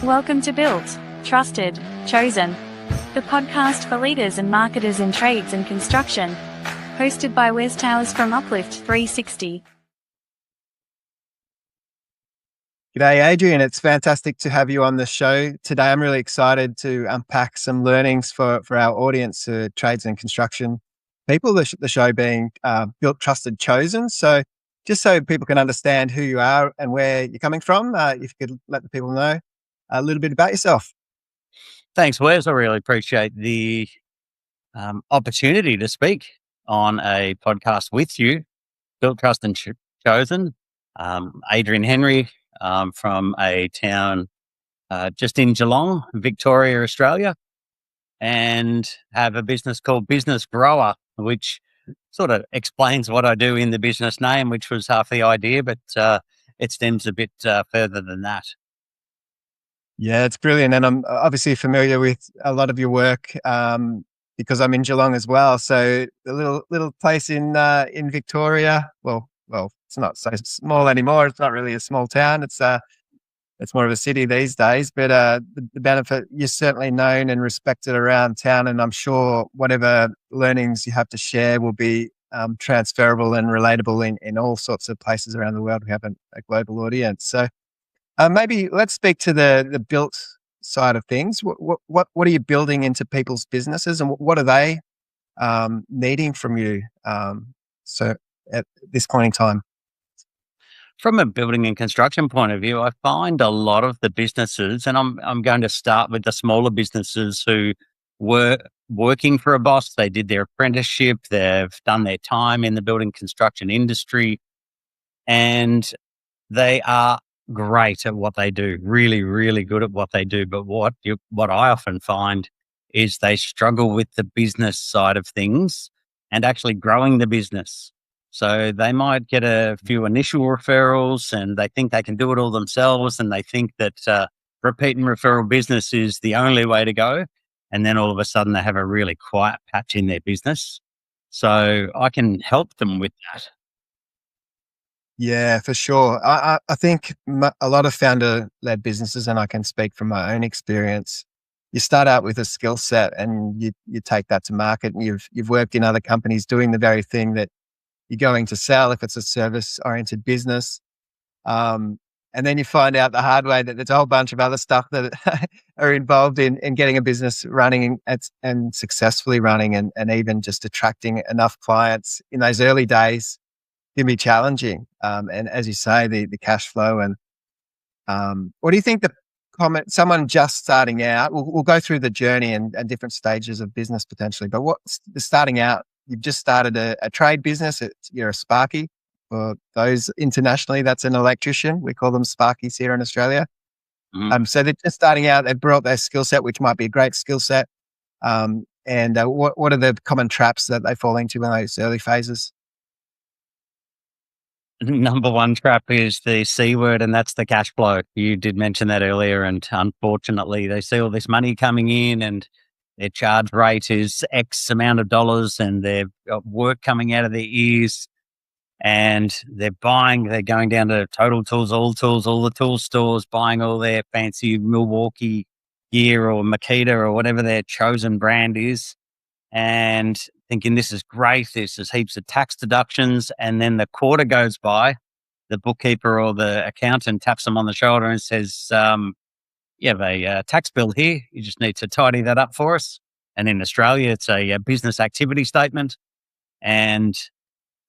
Welcome to Built, Trusted, Chosen, the podcast for leaders and marketers in trades and construction. Hosted by Wes Towers from Uplift 360. G'day, Adrian. It's fantastic to have you on the show today. I'm really excited to unpack some learnings for our audience, trades and construction people, the show being Built, Trusted, Chosen. So just so people can understand who you are and where you're coming from, if you could let the people know a little bit about yourself. Thanks, Wes. I really appreciate the opportunity to speak on a podcast with you. Built, Trusted, Chosen. Adrian Henry from a town just in Geelong, Victoria, Australia, and have a business called Business Grower, which sort of explains what I do in the business name, which was half the idea, but it stems a bit further than that. Yeah, it's brilliant. And I'm obviously familiar with a lot of your work because I'm in Geelong as well. So the little place in Victoria, well, it's not so small anymore. It's not really a small town. It's more of a city these days, but the benefit, you're certainly known and respected around town. And I'm sure whatever learnings you have to share will be transferable and relatable in all sorts of places around the world. We have a global audience. So maybe let's speak to the built side of things. What are you building into people's businesses, and what are they needing from you? So at this point in time, from a building and construction point of view, I find a lot of the businesses, and I'm going to start with the smaller businesses who were working for a boss. They did their apprenticeship. They've done their time in the building construction industry, and they are great at what they do, really, really good at what they do. But what I often find is they struggle with the business side of things and actually growing the business. So they might get a few initial referrals and they think they can do it all themselves, and they think that repeat and referral business is the only way to go. And then all of a sudden they have a really quiet patch in their business. So I can help them with that. Yeah, for sure. I think a lot of founder-led businesses, and I can speak from my own experience, you start out with a skill set and you take that to market, and you've worked in other companies doing the very thing that you're going to sell if it's a service-oriented business. And then you find out the hard way that there's a whole bunch of other stuff that are involved in getting a business running and successfully running, and even just attracting enough clients in those early days can be challenging. And as you say, the cash flow and what do you think someone just starting out, we'll go through the journey and different stages of business potentially, but what's the starting out? You've just started a trade business. You're a Sparky. For those internationally, that's an electrician. We call them Sparkies here in Australia. Mm-hmm. So they're just starting out. They've brought their skill set, which might be a great skill set. And what are the common traps that they fall into in those early phases? Number one trap is the C word, and that's the cash flow. You did mention that earlier, and unfortunately they see all this money coming in and their charge rate is X amount of dollars, and they've got work coming out of their ears, and they're going down to Total Tools, all the tool stores, buying all their fancy Milwaukee gear or Makita or whatever their chosen brand is, and thinking this is great, this is heaps of tax deductions. And then the quarter goes by, the bookkeeper or the accountant taps them on the shoulder and says, you have a tax bill here, you just need to tidy that up for us. And in Australia, it's a business activity statement. And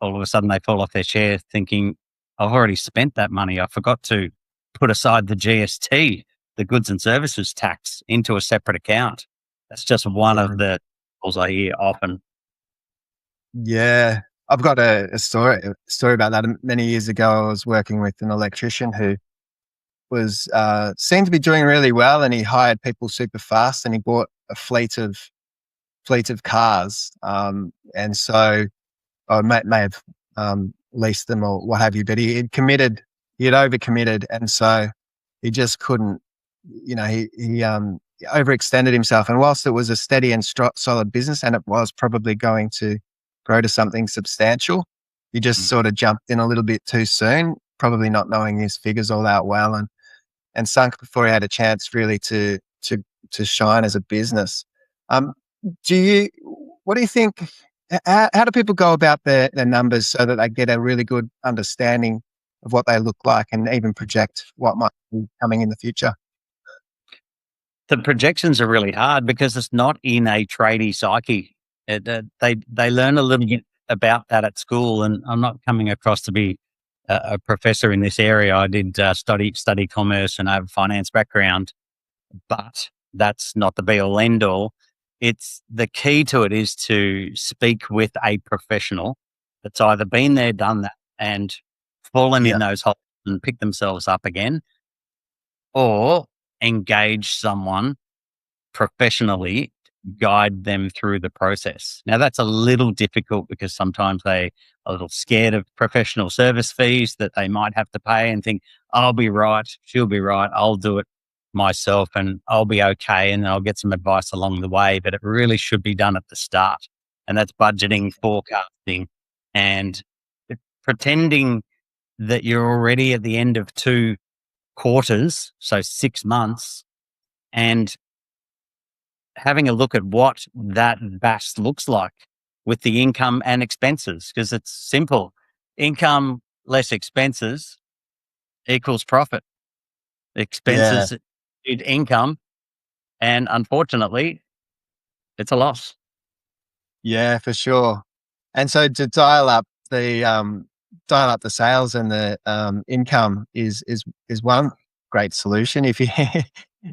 all of a sudden they fall off their chair thinking, I've already spent that money. I forgot to put aside the GST, the goods and services tax, into a separate account. That's just one of the calls I hear often. Yeah, I've got a story about that. Many years ago, I was working with an electrician who was seemed to be doing really well, and he hired people super fast, and he bought a fleet of cars, and so I may have leased them or what have you, but he had overcommitted, and so he just couldn't. He overextended himself, and whilst it was a steady and solid business, and it was probably going to grow to something substantial, he just sort of jumped in a little bit too soon, probably not knowing his figures all that well, and and sunk before he had a chance really to shine as a business. Um, what do you think? How do people go about their numbers so that they get a really good understanding of what they look like and even project what might be coming in the future? The projections are really hard because it's not in a tradie psyche. They learn a little bit about that at school, and I'm not coming across to be a professor in this area. I did study commerce and I have a finance background, but that's not the be all end all. It's the key to it is to speak with a professional that's either been there, done that, and fallen in Yeah. those holes and picked themselves up again, or engage someone professionally guide them through the process. Now that's a little difficult because sometimes they are a little scared of professional service fees that they might have to pay and think, I'll be right, she'll be right, I'll do it myself and I'll be okay and I'll get some advice along the way. But it really should be done at the start. And that's budgeting, forecasting, and pretending that you're already at the end of 2 quarters, so 6 months, and having a look at what that BAS looks like with the income and expenses, because it's simple. Income less expenses equals profit. Yeah. Expenses equal income, and unfortunately, it's a loss. Yeah, for sure. And so to dial up the sales and the income is one great solution if you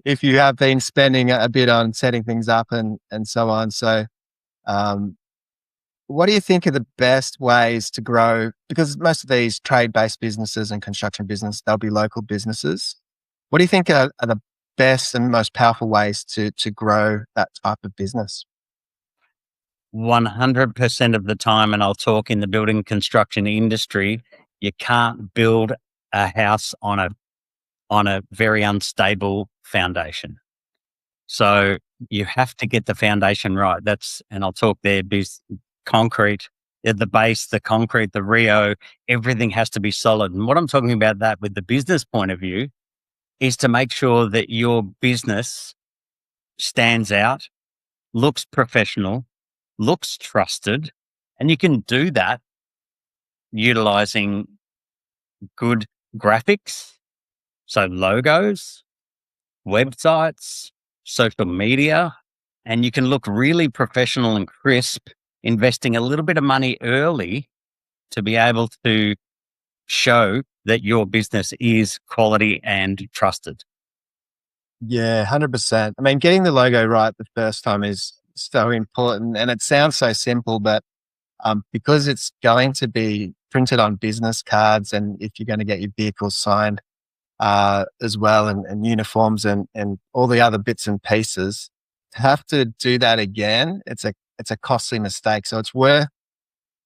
if you have been spending a bit on setting things up and so on. So um, what do you think are the best ways to grow? Because most of these trade-based businesses and construction business, they'll be local businesses. What do you think are the best and most powerful ways to grow that type of business? 100% of the time, and I'll talk in the building construction industry, you can't build a house on a very unstable foundation. So you have to get the foundation right. And I'll talk there, concrete, at the base, the concrete, the Rio, everything has to be solid. And what I'm talking about that with the business point of view is to make sure that your business stands out, looks professional, looks trusted, and you can do that utilizing good graphics, so logos, websites, social media, and you can look really professional and crisp, investing a little bit of money early to be able to show that your business is quality and trusted. Yeah, 100%. I mean, getting the logo right the first time is so important. And it sounds so simple, but because it's going to be printed on business cards and if you're going to get your vehicles signed as well and uniforms and all the other bits and pieces, to have to do that again, it's a costly mistake. So it's worth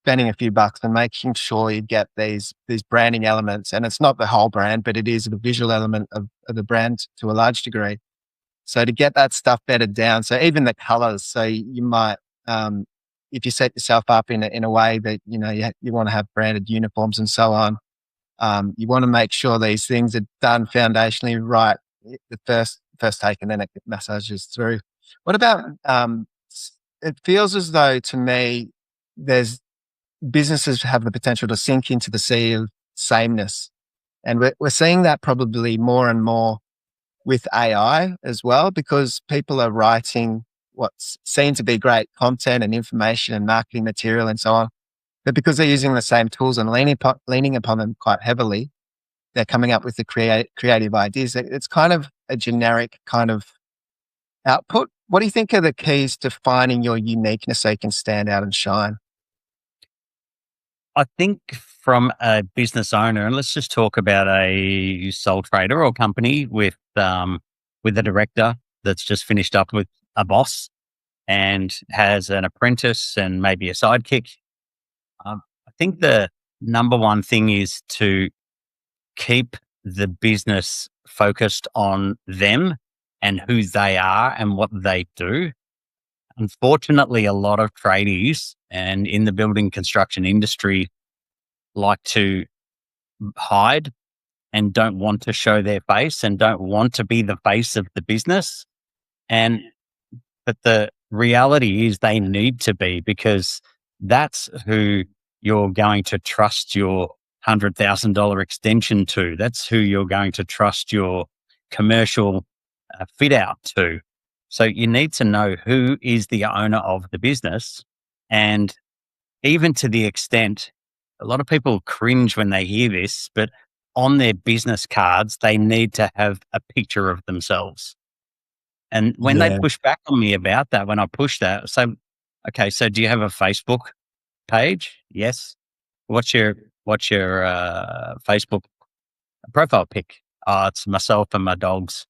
spending a few bucks and making sure you get these branding elements. And it's not the whole brand, but it is the visual element of the brand to a large degree. So to get that stuff bedded down, so even the colors, so you might, if you set yourself up in a way that, you know, you want to have branded uniforms and so on, you want to make sure these things are done foundationally right the first take, and then it massages through. What about, it feels as though to me, there's businesses have the potential to sink into the sea of sameness. And we're seeing that probably more and more with AI as well, because people are writing what's seen to be great content and information and marketing material and so on. But because they're using the same tools and leaning upon them quite heavily, they're coming up with the creative ideas. It's kind of a generic kind of output. What do you think are the keys to finding your uniqueness so you can stand out and shine? I think from a business owner, and let's just talk about a sole trader or company with a director that's just finished up with a boss and has an apprentice and maybe a sidekick. I think the number one thing is to keep the business focused on them and who they are and what they do. Unfortunately, a lot of tradies and in the building construction industry like to hide and don't want to show their face and don't want to be the face of the business. But the reality is they need to be, because that's who you're going to trust your $100,000 extension to. That's who you're going to trust your commercial fit out to. So you need to know who is the owner of the business. And even to the extent, a lot of people cringe when they hear this, but on their business cards, they need to have a picture of themselves. And when they Yeah. push back on me about that, when I push that, so, okay, so do you have a Facebook page? Yes. What's your Facebook profile pic? Oh, it's myself and my dogs.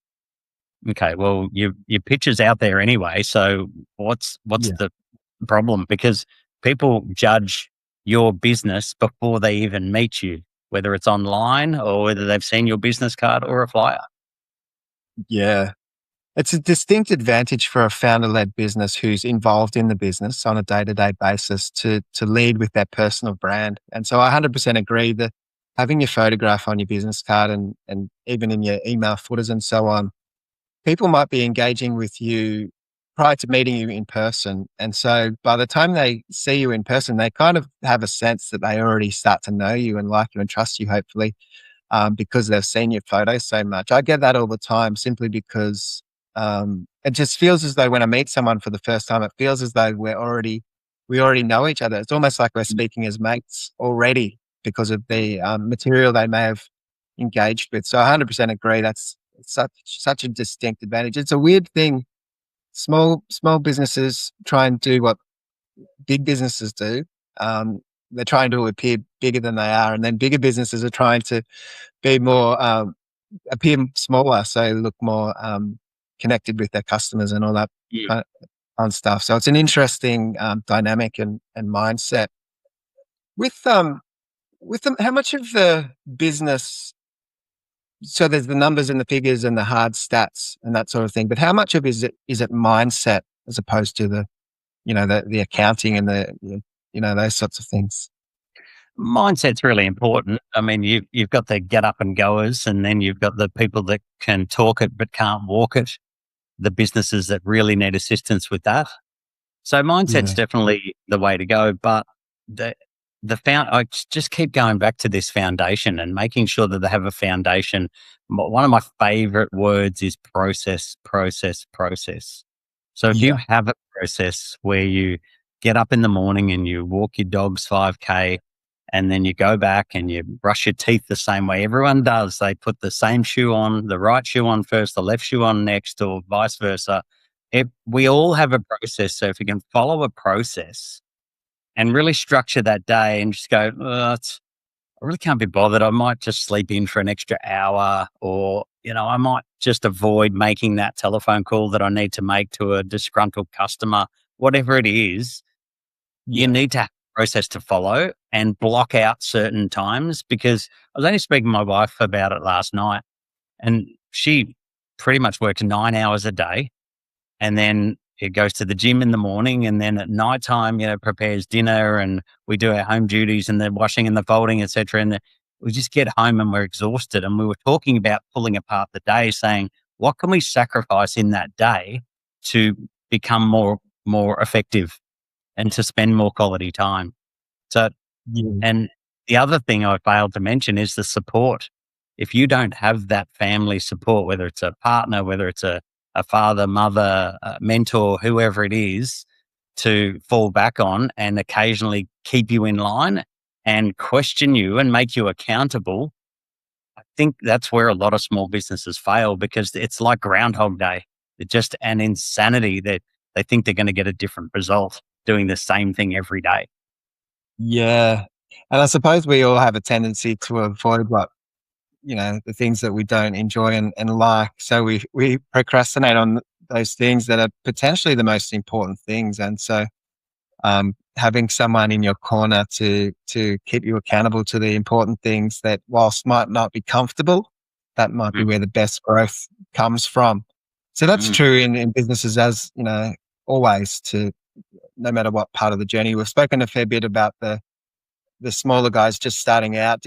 Okay, well, your picture's out there anyway. So what's Yeah. the problem? Because people judge your business before they even meet you, whether it's online or whether they've seen your business card or a flyer. Yeah. It's a distinct advantage for a founder-led business who's involved in the business on a day-to-day basis to lead with their personal brand. And so I 100% agree that having your photograph on your business card and even in your email footers and so on, people might be engaging with you prior to meeting you in person. And so by the time they see you in person, they kind of have a sense that they already start to know you and like you and trust you, hopefully, because they've seen your photos so much. I get that all the time simply because it just feels as though when I meet someone for the first time, it feels as though we already know each other. It's almost like we're speaking as mates already because of the material they may have engaged with. So I 100% agree. That's such a distinct advantage. It's a weird thing. Small businesses try and do what big businesses do. They're trying to appear bigger than they are, and then bigger businesses are trying to be more appear smaller, so look more connected with their customers and all that Yeah. kind of fun stuff. So it's an interesting dynamic and mindset. With them, how much of the business? So there's the numbers and the figures and the hard stats and that sort of thing. But how much of is it mindset as opposed to the accounting and those sorts of things? Mindset's really important. I mean, you've got the get up and goers, and then you've got the people that can talk it but can't walk it, the businesses that really need assistance with that. So mindset's Yeah, definitely the way to go. But I just keep going back to this foundation and making sure that they have a foundation. One of my favorite words is process, process, process. So if you yeah, have a process where you get up in the morning and you walk your dogs 5K, and then you go back and you brush your teeth the same way everyone does. They put the same shoe on, the right shoe on first, the left shoe on next, or vice versa. We all have a process. So if you can follow a process and really structure that day and just go, I really can't be bothered. I might just sleep in for an extra hour, or, I might just avoid making that telephone call that I need to make to a disgruntled customer, whatever it is. You yeah, need to have a process to follow and block out certain times, because I was only speaking to my wife about it last night, and she pretty much works 9 hours a day, and then it goes to the gym in the morning, and then at nighttime, prepares dinner, and we do our home duties and the washing and the folding, etc. And we just get home and we're exhausted. And we were talking about pulling apart the day, saying, what can we sacrifice in that day to become more effective and to spend more quality time? So, yeah, and the other thing I failed to mention is the support. If you don't have that family support, whether it's a partner, whether it's a father, mother, mentor, whoever it is, to fall back on and occasionally keep you in line and question you and make you accountable, I think that's where a lot of small businesses fail, because it's like Groundhog Day. It's just an insanity that they think they're going to get a different result doing the same thing every day. yeah. And I suppose we all have a tendency to avoid the things that we don't enjoy and like. So we procrastinate on those things that are potentially the most important things. And so having someone in your corner to keep you accountable to the important things that, whilst might not be comfortable, that might be Mm, where the best growth comes from. So that's mm, true in businesses, as always, to no matter what part of the journey. We've spoken a fair bit about the smaller guys just starting out.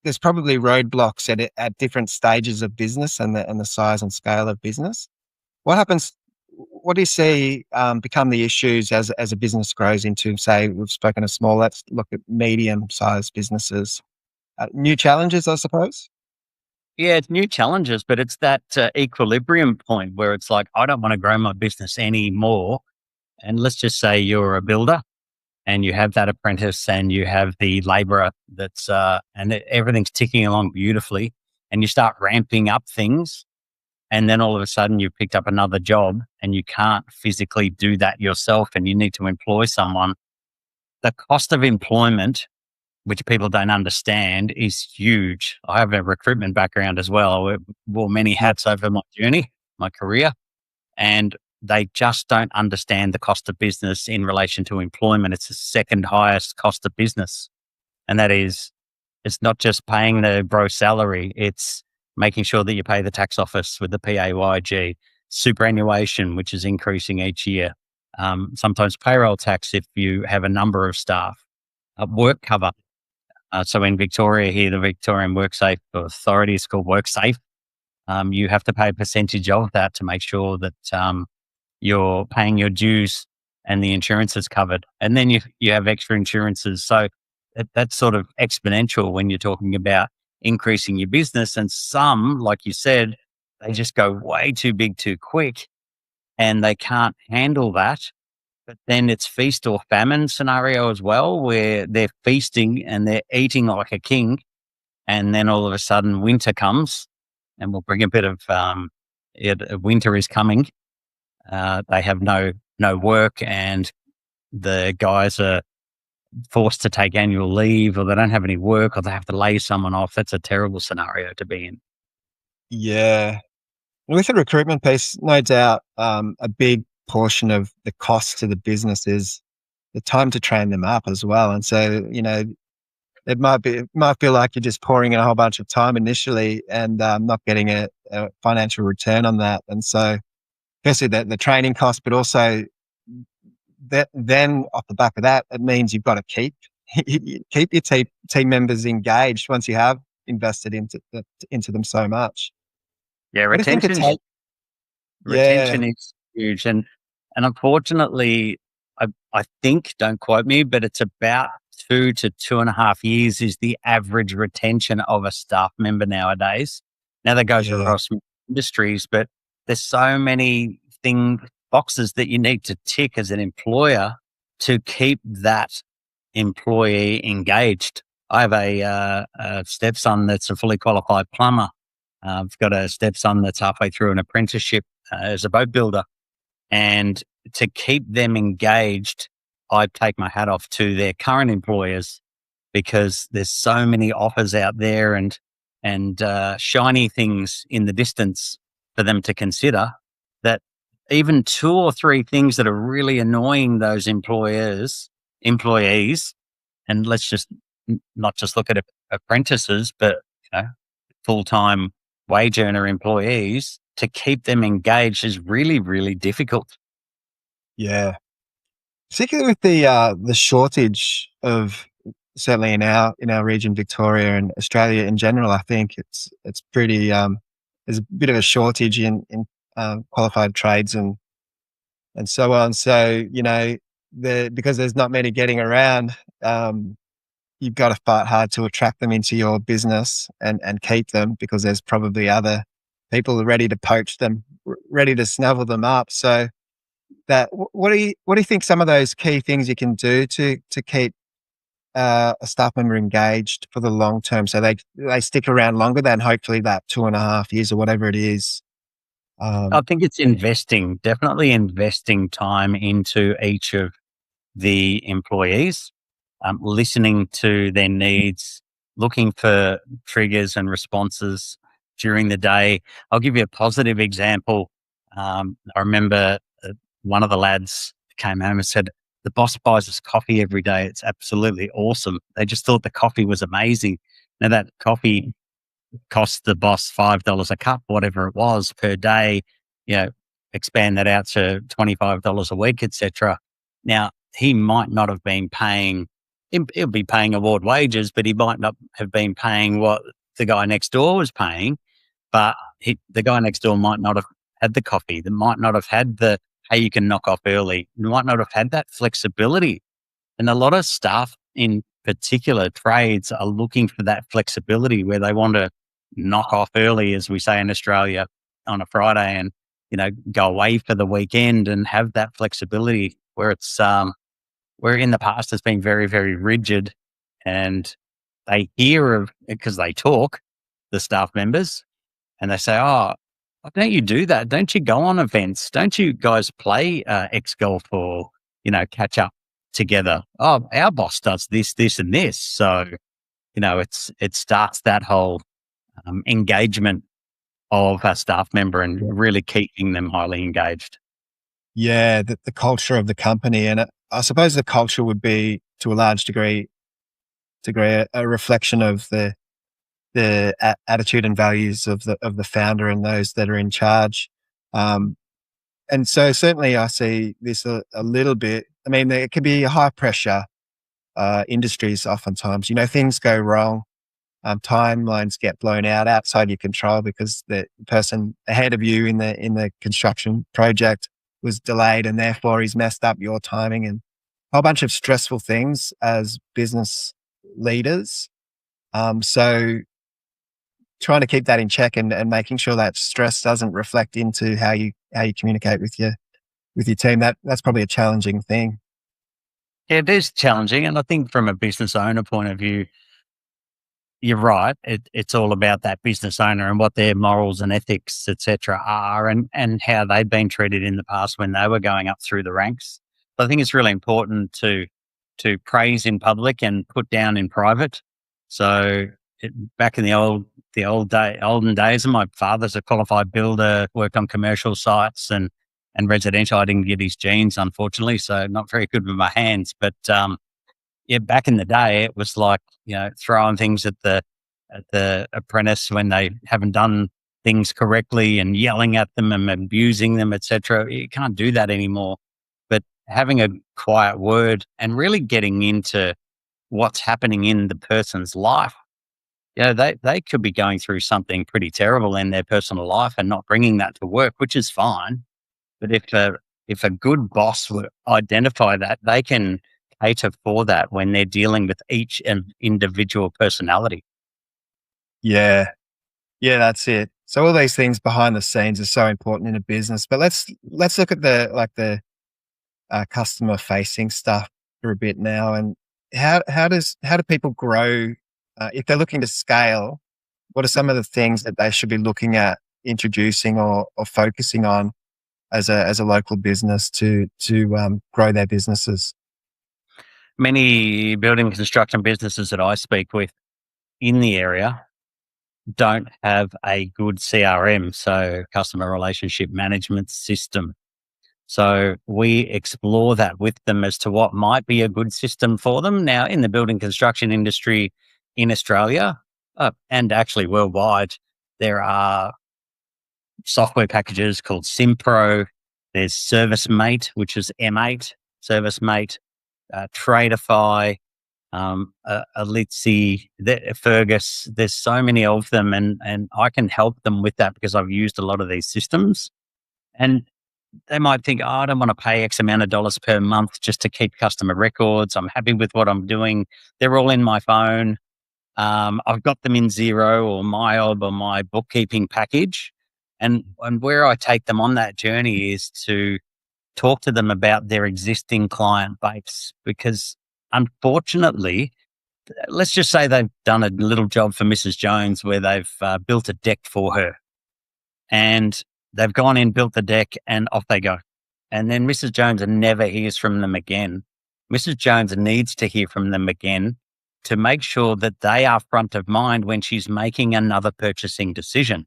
there's probably roadblocks at different stages of business and the size and scale of business. What happens? What do you see become the issues as a business grows into, say, we've spoken of small, let's look at medium-sized businesses. New challenges, I suppose? Yeah, it's new challenges, but it's that equilibrium point where it's like, I don't want to grow my business anymore. And let's just say you're a builder and you have that apprentice and you have the laborer that's, everything's ticking along beautifully, and you start ramping up things. And then all of a sudden you've picked up another job and you can't physically do that yourself and you need to employ someone. The cost of employment, which people don't understand, is huge. I have a recruitment background as well. I wore many hats over my journey, my career, and they just don't understand the cost of business in relation to employment. It's the second highest cost of business. And that is, it's not just paying the gross salary, it's making sure that you pay the tax office with the PAYG, superannuation, which is increasing each year, sometimes payroll tax if you have a number of staff, work cover. So in Victoria here, the Victorian WorkSafe Authority is called WorkSafe. You have to pay a percentage of that to make sure that you're paying your dues and the insurance is covered. And then you have extra insurances. So that's sort of exponential when you're talking about increasing your business. And some, like you said, they just go way too big too quick and they can't handle that. But then it's feast or famine scenario as well, where they're feasting and they're eating like a king. And then all of a sudden winter comes and we'll bring a bit of winter is coming. They have no work and the guys are forced to take annual leave, or they don't have any work, or they have to lay someone off. That's a terrible scenario to be in. Yeah. With the recruitment piece, no doubt, a big portion of the cost to the business is the time to train them up as well. And so, it might feel like you're just pouring in a whole bunch of time initially and not getting a financial return on that. And so, firstly, the training cost, but also that then off the back of that, it means you've got to keep your team members engaged once you have invested into them so much. Yeah, What do you think it takes? retention is huge. And unfortunately, I think, don't quote me, but it's about 2 to 2.5 years is the average retention of a staff member nowadays. Now that goes across industries, but there's so many boxes that you need to tick as an employer to keep that employee engaged. I have a stepson that's a fully qualified plumber. I've got a stepson that's halfway through an apprenticeship as a boat builder. And to keep them engaged, I take my hat off to their current employers, because there's so many offers out there and shiny things in the distance for them to consider, that even 2 or 3 things that are really annoying those employees, and let's just not just look at apprentices, but full-time wage earner employees, to keep them engaged is really, really difficult. Yeah. Particularly with the shortage of, certainly in our region, Victoria and Australia in general, I think it's pretty there's a bit of a shortage in qualified trades and so on. So because there's not many getting around, you've got to fight hard to attract them into your business and keep them, because there's probably other people ready to poach them, ready to snavel them up. So what do you think some of those key things you can do to keep a staff member engaged for the long term, so they stick around longer than hopefully that 2.5 years or whatever it is? I think it's definitely investing time into each of the employees, listening to their needs, looking for triggers and responses during the day. I'll give you a positive example. I remember one of the lads came home and said, the boss buys us coffee every day. It's absolutely awesome. They just thought the coffee was amazing. Now that coffee cost the boss $5 a cup, whatever it was per day, expand that out to $25 a week, etc. Now, he might not have been paying he'll be paying award wages, but he might not have been paying what the guy next door was paying. But the guy next door might not have had the coffee. They might not have had the, hey, you can knock off early. They might not have had that flexibility. And a lot of staff in particular trades are looking for that flexibility where they want to knock off early, as we say in Australia, on a Friday and, go away for the weekend and have that flexibility where it's, where in the past it's been very, very rigid, and they hear of, because they talk, the staff members, and they say, oh, why don't you do that? Don't you go on events? Don't you guys play X golf or, catch up together? Oh, our boss does this, this, and this. So, it starts that whole engagement of a staff member and really keeping them highly engaged. Yeah, the culture of the company. And I suppose the culture would be, to a large degree, a reflection of the attitude and values of the founder and those that are in charge. And so certainly I see this a little bit. I mean, there can be high pressure industries oftentimes. Things go wrong. Timelines get blown out outside your control because the person ahead of you in the construction project was delayed, and therefore he's messed up your timing, and a whole bunch of stressful things as business leaders. So trying to keep that in check and making sure that stress doesn't reflect into how you communicate with your team. That's probably a challenging thing. Yeah, it is challenging. And I think from a business owner point of view, you're right. It's all about that business owner and what their morals and ethics, etc., are, and how they've been treated in the past when they were going up through the ranks. But I think it's really important to praise in public and put down in private. So back in the olden days, and my father's a qualified builder, worked on commercial sites and residential. I didn't get his genes, unfortunately, so not very good with my hands. But yeah, back in the day, it was like, throwing things at the apprentice when they haven't done things correctly and yelling at them and abusing them, etc. You can't do that anymore. But having a quiet word and really getting into what's happening in the person's life. They could be going through something pretty terrible in their personal life and not bringing that to work, which is fine. But if a good boss would identify that, they can cater for that when they're dealing with each individual personality. Yeah, that's it. So all these things behind the scenes are so important in a business. But let's look at the customer facing stuff for a bit now. And how do people grow if they're looking to scale? What are some of the things that they should be looking at introducing or focusing on as a local business to grow their businesses? Many building construction businesses that I speak with in the area don't have a good CRM, so customer relationship management system. So we explore that with them as to what might be a good system for them. Now, in the building construction industry in Australia, and actually worldwide, there are software packages called Simpro. There's ServiceMate, which is M8, ServiceMate, Tradeify, Elitsi, Fergus. There's so many of them, and I can help them with that because I've used a lot of these systems. And they might think, oh, I don't want to pay X amount of dollars per month just to keep customer records. I'm happy with what I'm doing. They're all in my phone. I've got them in Xero or MyOb or my bookkeeping package. And where I take them on that journey is to talk to them about their existing client base, because unfortunately, let's just say they've done a little job for Mrs. Jones where they've built a deck for her, and they've gone in, built the deck, and off they go. And then Mrs. Jones never hears from them again. Mrs. Jones needs to hear from them again to make sure that they are front of mind when she's making another purchasing decision.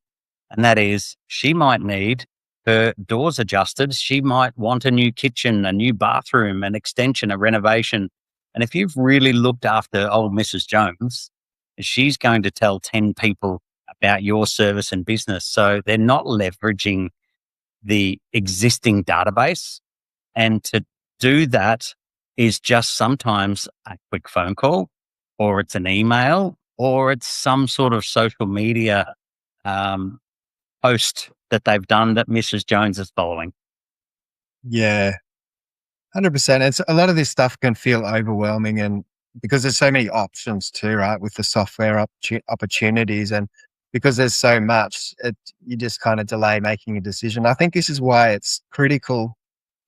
And that is, she might need her doors adjusted. She might want a new kitchen, a new bathroom, an extension, a renovation. And if you've really looked after old Mrs. Jones, she's going to tell 10 people about your service and business. So they're not leveraging the existing database. And to do that is just sometimes a quick phone call, or it's an email, or it's some sort of social media um, post that they've done that Mrs. Jones is following. Yeah, 100%. It's a lot of this stuff can feel overwhelming, and because there's so many options too, right? With the software opportunities, and because there's so much, you just kind of delay making a decision. I think this is why it's critical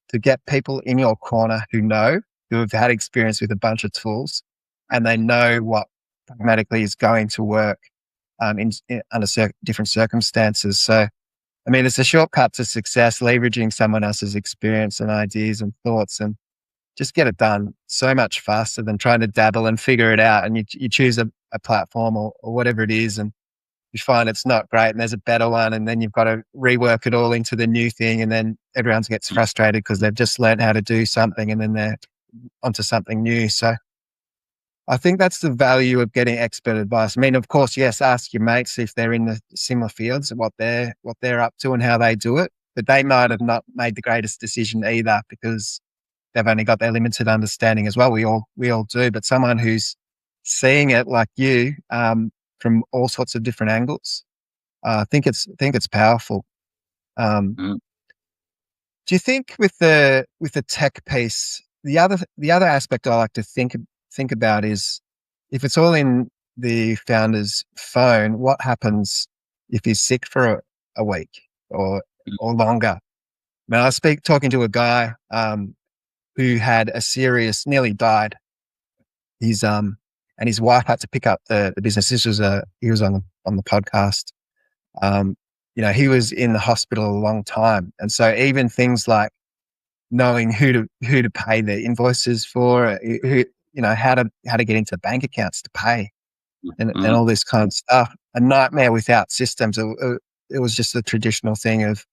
to get people in your corner who have had experience with a bunch of tools, and they know what pragmatically is going to work under different circumstances. So, I mean, it's a shortcut to success, leveraging someone else's experience and ideas and thoughts, and just get it done so much faster than trying to dabble and figure it out. And you choose a platform or whatever it is, and you find it's not great and there's a better one, and then you've got to rework it all into the new thing, and then everyone gets frustrated because they've just learned how to do something and then they're onto something new. So I think that's the value of getting expert advice. I mean, of course, yes, ask your mates if they're in the similar fields, what they're up to and how they do it, but they might have not made the greatest decision either because they've only got their limited understanding as well. We all do, but someone who's seeing it like you, from all sorts of different angles, I think it's powerful. Mm. Do you think with the tech piece, the other aspect I like to think about is if it's all in the founder's phone, what happens if he's sick for a week or longer? I mean, talking to a guy who had nearly died. He's and his wife had to pick up the business. He was on the podcast. He was in the hospital a long time, and so even things like knowing who to pay the invoices for, how to get into bank accounts to pay, and all this kind of stuff. A nightmare without systems. It was just a traditional thing of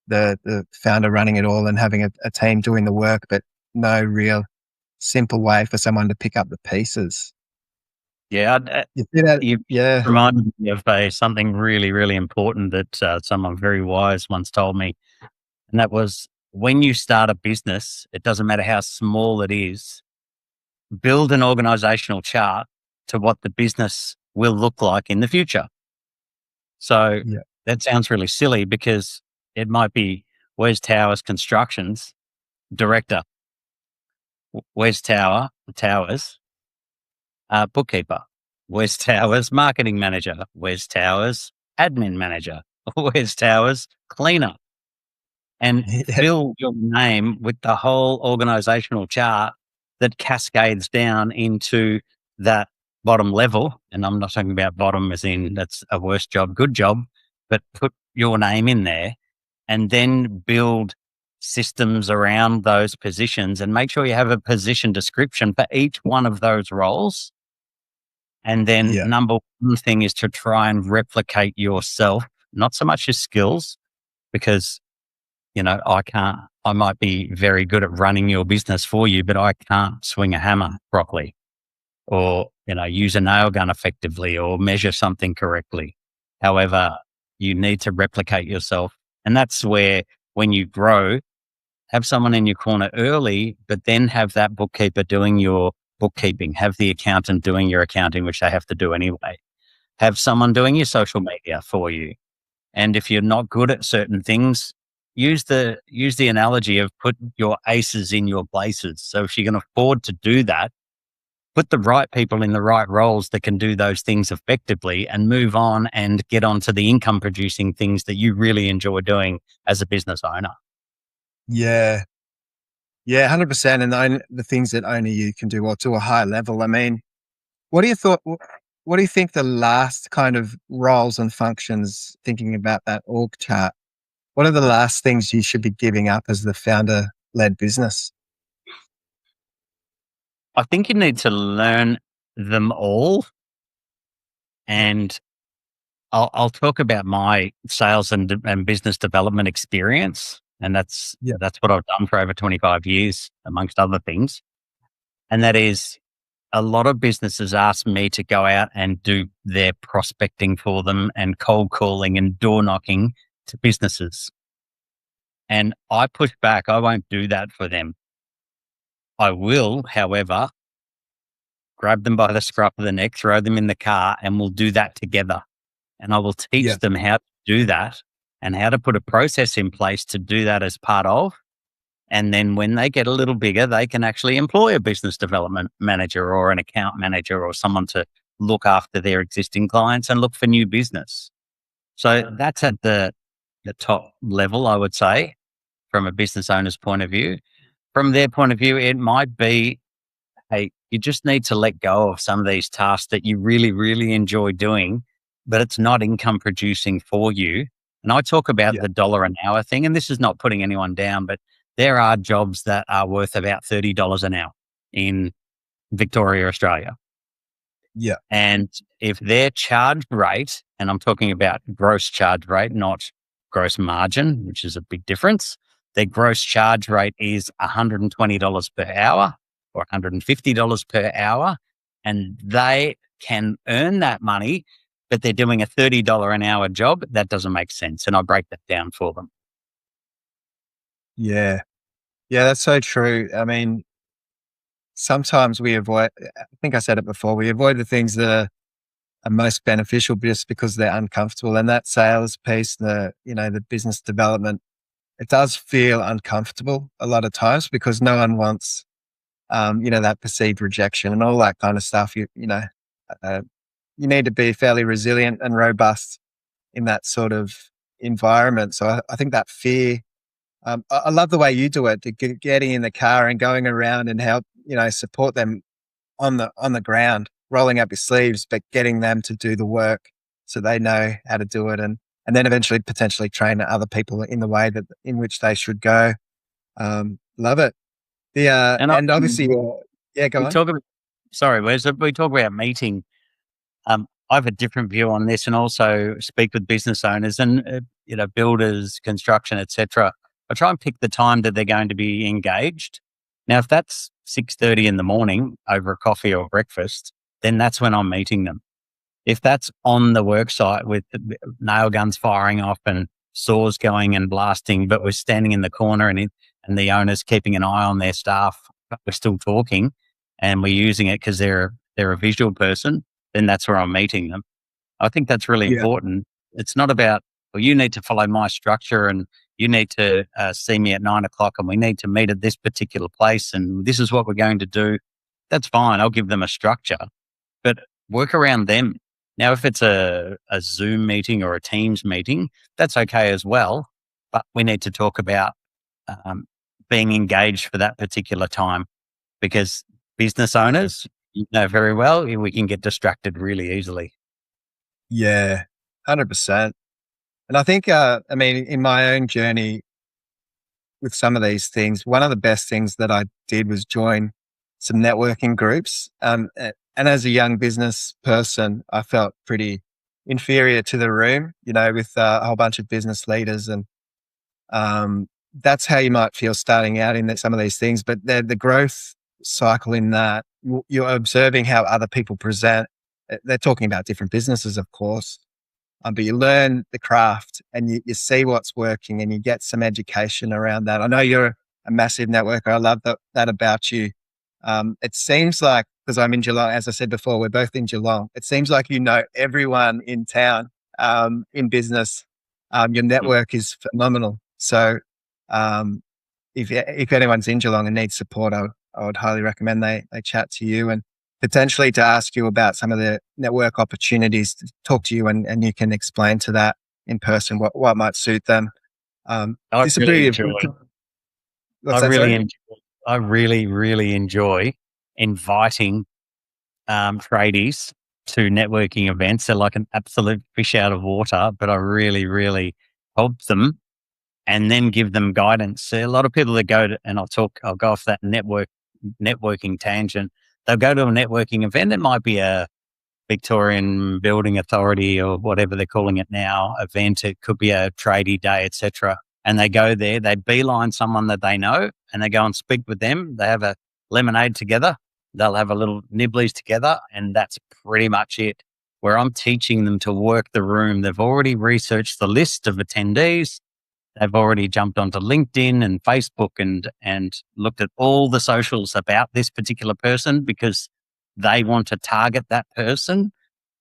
the founder running it all and having a team doing the work, but no real simple way for someone to pick up the pieces. Yeah, You see that? you Yeah. reminded me of something really, really important that someone very wise once told me. And that was, when you start a business, it doesn't matter how small it is, build an organizational chart to what the business will look like in the future. So Yeah. that sounds really silly because it might be Wes Towers Constructions director, Wes Towers bookkeeper, Wes Towers marketing manager, Wes Towers admin manager, Wes Towers cleaner, and fill your name with the whole organizational chart that cascades down into that bottom level. And I'm not talking about bottom as in that's a worse job, good job, but put your name in there and then build systems around those positions and make sure you have a position description for each one of those roles. And then Yeah. number one thing is to try and replicate yourself, not so much your skills, because, I might be very good at running your business for you, but I can't swing a hammer properly or, use a nail gun effectively or measure something correctly. However, you need to replicate yourself. And that's where, when you grow, have someone in your corner early, but then have that bookkeeper doing your bookkeeping, have the accountant doing your accounting, which they have to do anyway. Have someone doing your social media for you. And if you're not good at certain things, use the analogy of put your aces in your places. So if you can afford to do that, put the right people in the right roles that can do those things effectively and move on and get on to the income producing things that you really enjoy doing as a business owner. Yeah. Yeah, 100%. And the things that only you can do, or to a high level. I mean, what do you think the last kind of roles and functions, thinking about that org chart, what are the last things you should be giving up as the founder-led business? I think you need to learn them all. And I'll talk about my sales and business development experience. And that's what I've done for over 25 years, amongst other things. And that is, a lot of businesses ask me to go out and do their prospecting for them and cold calling and door knocking to businesses. And I push back. I won't do that for them. I will, however, grab them by the scruff of the neck, throw them in the car, and we'll do that together. And I will teach them how to do that and how to put a process in place to do that as part of. And then when they get a little bigger, they can actually employ a business development manager or an account manager or someone to look after their existing clients and look for new business. So that's at the top level, I would say, from a business owner's point of view. From their point of view, it might be, hey, you just need to let go of some of these tasks that you really, really enjoy doing, but it's not income producing for you. And I talk about the dollar an hour thing, and this is not putting anyone down, but there are jobs that are worth about $30 an hour in Victoria, Australia. Yeah. And if their charge rate, and I'm talking about gross charge rate, not gross margin, which is a big difference, their gross charge rate is $120 per hour or $150 per hour, and they can earn that money, but they're doing a $30 an hour job, that doesn't make sense. And I break that down for them. Yeah. Yeah, that's so true. I mean, sometimes we avoid, I think I said it before, we avoid the things that are most beneficial just because they're uncomfortable. And that sales piece, the business development, it does feel uncomfortable a lot of times because no one wants, that perceived rejection and all that kind of stuff. You need to be fairly resilient and robust in that sort of environment. So I think that fear, I love the way you do it, to getting in the car and going around and help, support them on the ground, rolling up your sleeves, but getting them to do the work so they know how to do it. And then eventually potentially train other people in the way in which they should go. Love it. And obviously, go on. Sorry, Wes, we talk about meeting. I have a different view on this, and also speak with business owners and builders, construction, etc. I try and pick the time that they're going to be engaged. Now, if that's 6:30 in the morning over a coffee or breakfast, then that's when I'm meeting them. If that's on the work site with nail guns firing off and saws going and blasting, but we're standing in the corner and the owner's keeping an eye on their staff, but we're still talking and we're using it because they're a visual person, then that's where I'm meeting them. I think that's really important. It's not about, well, you need to follow my structure and you need to see me at 9:00 and we need to meet at this particular place and this is what we're going to do. That's fine. I'll give them a structure, but work around them. Now, if it's a Zoom meeting or a Teams meeting, that's okay as well. But we need to talk about being engaged for that particular time, because business owners, you know very well, we can get distracted really easily. Yeah, 100%. And I think, in my own journey with some of these things, one of the best things that I did was join some networking groups. And as a young business person, I felt pretty inferior to the room, with a whole bunch of business leaders. And that's how you might feel starting out in some of these things. But the growth cycle in that, you're observing how other people present. They're talking about different businesses, of course. But you learn the craft and you see what's working and you get some education around that. I know you're a massive networker. I love that about you. It seems like, because I'm in Geelong, as I said before, we're both in Geelong. It seems like you know everyone in town in business. Your network is phenomenal. So if anyone's in Geelong and needs support, I would highly recommend they chat to you and potentially to ask you about some of the network opportunities, to talk to you and you can explain to that in person what might suit them. I really, really enjoy inviting tradies to networking events. They're like an absolute fish out of water, but I really, really help them and then give them guidance. See, a lot of people that go to, and I'll go off that networking tangent. They'll go to a networking event. It might be a Victorian Building Authority or whatever they're calling it now event. It could be a tradie day, etc. And they go there, they beeline someone that they know and they go and speak with them. They have a lemonade together. They'll have a little nibblies together and that's pretty much it. Where I'm teaching them to work the room. They've already researched the list of attendees. They've already jumped onto LinkedIn and Facebook and looked at all the socials about this particular person because they want to target that person.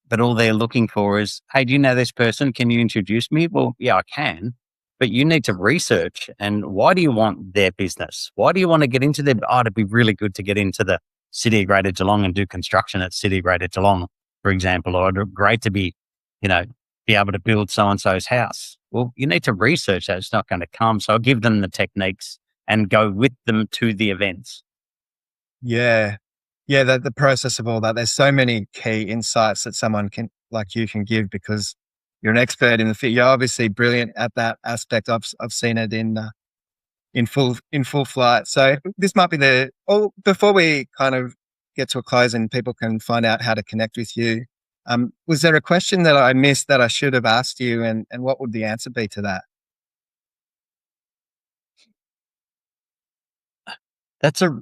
But all they're looking for is, hey, do you know this person? Can you introduce me? Well, yeah, I can. But you need to research. And why do you want their business? Why do you want to get into their? Oh, it'd be really good to get into the City of Greater Geelong and do construction at City of Greater Geelong, for example. Or it'd be great to be able to build so-and-so's house. Well, you need to research that. It's not going to come. So I'll give them the techniques and go with them to the events. Yeah. Yeah, the process of all that. There's so many key insights that someone like you can give because you're an expert in the field. You're obviously brilliant at that aspect. I've seen it in full flight. So this might be before we kind of get to a close and people can find out how to connect with you. Was there a question that I missed that I should have asked you, and what would the answer be to that? That's a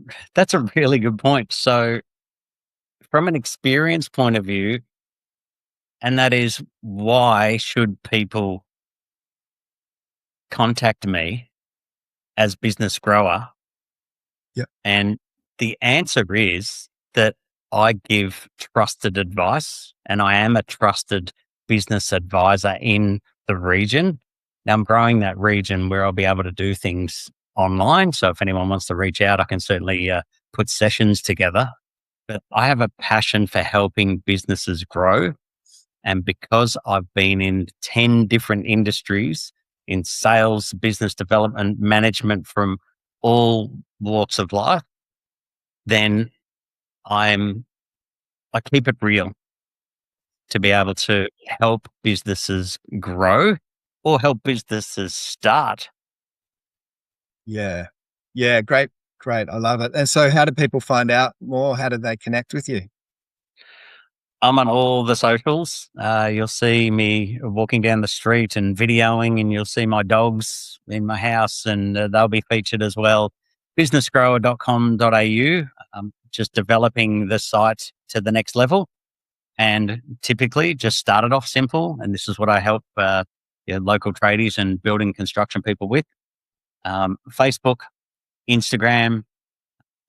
really good point. So from an experience point of view, and that is, why should people contact me as business grower? Yeah. And the answer is that I give trusted advice and I am a trusted business advisor in the region. Now I'm growing that region where I'll be able to do things online. So if anyone wants to reach out, I can certainly put sessions together. But I have a passion for helping businesses grow. And because I've been in 10 different industries in sales, business development, management from all walks of life, then I keep it real to be able to help businesses grow or help businesses start. Yeah. Yeah. Great. Great. I love it. And so how do people find out more? How do they connect with you? I'm on all the socials. You'll see me walking down the street and videoing, and you'll see my dogs in my house, and they'll be featured as well. businessgrower.com.au. I'm just developing the site to the next level, and typically just started off simple. And this is what I help local tradies and building construction people with. Facebook, Instagram,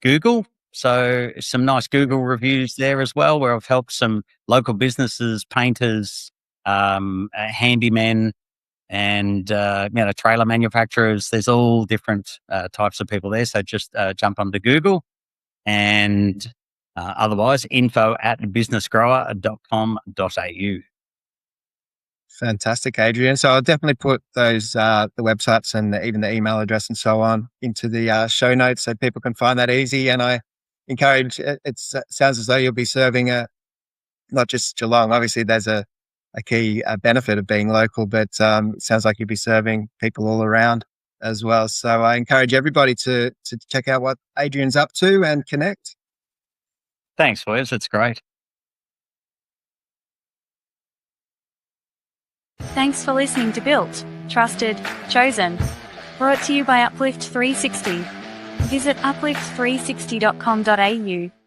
Google. So some nice Google reviews there as well, where I've helped some local businesses, painters, handymen, and trailer manufacturers. There's all different types of people there. So just jump onto Google, and otherwise info@businessgrower.com.au. Fantastic, Adrian. So I'll definitely put those the websites and even the email address and so on into the show notes so people can find that easy. And I encourage. It sounds as though you'll be serving not just Geelong. Obviously, there's a key benefit of being local, but it sounds like you'll be serving people all around as well. So I encourage everybody to check out what Adrian's up to and connect. Thanks, Wes. It's great. Thanks for listening to Built, Trusted, Chosen. Brought to you by Uplift 360. Visit uplift360.com.au.